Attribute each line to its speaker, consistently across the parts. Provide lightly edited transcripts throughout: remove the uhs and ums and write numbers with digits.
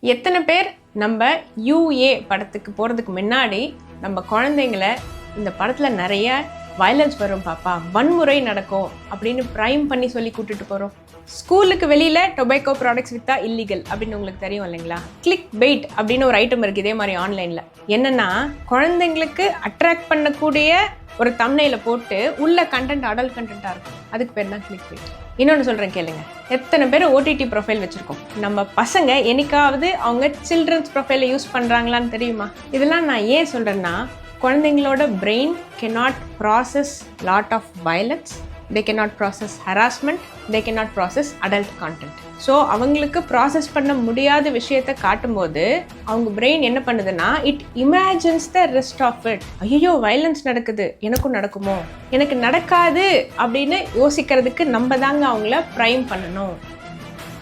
Speaker 1: எத்தனை பேர் நம்ம யூஏ படத்துக்கு போகிறதுக்கு முன்னாடி நம்ம குழந்தைங்களை இந்த படத்தில் நிறைய வயலன்ஸ் வரும் பாப்பா, வன்முறை நடக்கும் அப்படின்னு ப்ரைம் பண்ணி சொல்லி கூட்டிட்டு போகிறோம். ஸ்கூலுக்கு வெளியில் டொபேக்கோ ப்ராடக்ட்ஸ் விற்றா இல்லீகல் அப்படின்னு உங்களுக்கு தெரியும் இல்லைங்களா? கிளிக் பெயிட் அப்படின்னு ஒரு ஐட்டம் இருக்குது இதே மாதிரி ஆன்லைனில். என்னென்னா, குழந்தைங்களுக்கு அட்ராக்ட் பண்ணக்கூடிய ஒரு தம்ப்நெயிலை போட்டு உள்ள கண்டென்ட் அடல்ட் கண்டென்ட்டாக இருக்கும். அதுக்கு பேர் தான் கிளிக் பெயிட். இன்னொன்று சொல்கிறேன் கேளுங்க, எத்தனை பேர் ஓடிடி ப்ரொஃபைல் வச்சுருக்கோம்? நம்ம பசங்க என்னைக்காவது அவங்க சில்ட்ரன்ஸ் ப்ரொஃபைலை யூஸ் பண்ணுறாங்களான்னு தெரியுமா? இதெல்லாம் நான் ஏன் சொல்கிறேன்னா, குழந்தைங்களோட brain cannot process lot of violence, they cannot process harassment, they cannot process adult content. So அவங்களுக்கு ப்ராசஸ் பண்ண முடியாத விஷயத்தை காட்டும்போது அவங்க பிரெயின் என்ன பண்ணுதுன்னா, it imagines the rest of it. ஐயோ வயலன்ஸ் நடக்குது, எனக்கும் நடக்குமோ, எனக்கு நடக்காது அப்படின்னு யோசிக்கிறதுக்கு நம்ம தாங்க அவங்கள ப்ரைம் பண்ணணும்.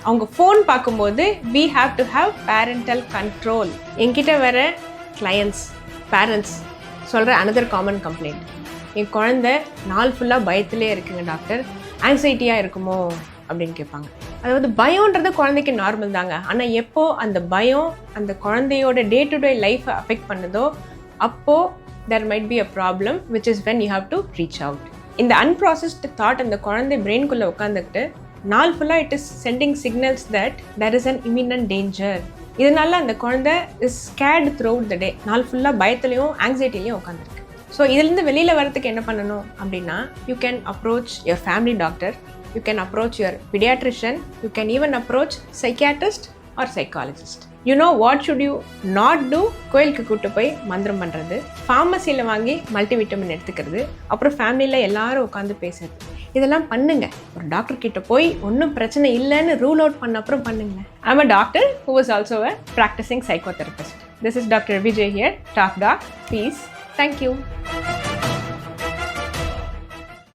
Speaker 1: அவங்க ஃபோன் பார்க்கும்போது we have to have parental control. என்கிட்ட வர கிளையன்ட்ஸ், பேரண்ட்ஸ் சொல்கிற அனதர் காமன் கம்ப்ளைண்ட், என் குழந்தை நாள் ஃபுல்லாக பயத்திலே இருக்குங்க டாக்டர், ஆங்ஸைட்டியாக இருக்குமோ அப்படின்னு கேட்பாங்க. அதாவது பயம்ன்றது குழந்தைக்கு நார்மல் தாங்க. ஆனால் எப்போ அந்த பயம் அந்த குழந்தையோட டே டு டே லைஃப்பை அஃபெக்ட் பண்ணுதோ அப்போது there might be a problem, which is when you have to reach out. இந்த அன்ப்ராசஸ்டு தாட் அந்த குழந்தை பிரெயின்குள்ளே உட்காந்துக்கிட்டு நாள் ஃபுல்லாக it is sending signals that there is an imminent danger. இதனால அந்த குழந்தை is scared throughout the day. நாள் ஃபுல்லாக பயத்துலையும் ஆங்ஸைட்டிலையும் உட்காந்துருக்கு. ஸோ இதுலேருந்து வெளியில் வரதுக்கு என்ன பண்ணணும் அப்படின்னா, you can approach your family doctor, you can approach your paediatrician, you can even approach psychiatrist or psychologist. You know what should you not do? கோயிலுக்கு கூப்பிட்டு போய் மந்திரம் பண்ணுறது, ஃபார்மசியில் வாங்கி மல்டிவிட்டமின் எடுத்துக்கிறது, அப்புறம் ஃபேமிலியில் எல்லாரும் உட்காந்து பேசுறது, இதெல்லாம் பண்ணுங்க. ஒரு டாக்டர் கிட்ட போய் ஒன்றும் பிரச்சனை இல்லைன்னு ரூல் அவுட் பண்ண அப்புறம் பண்ணுங்க. I'm a doctor who was also a practicing psychotherapist. This is Dr. Vijay here. Talk Doc. Peace. Thank you.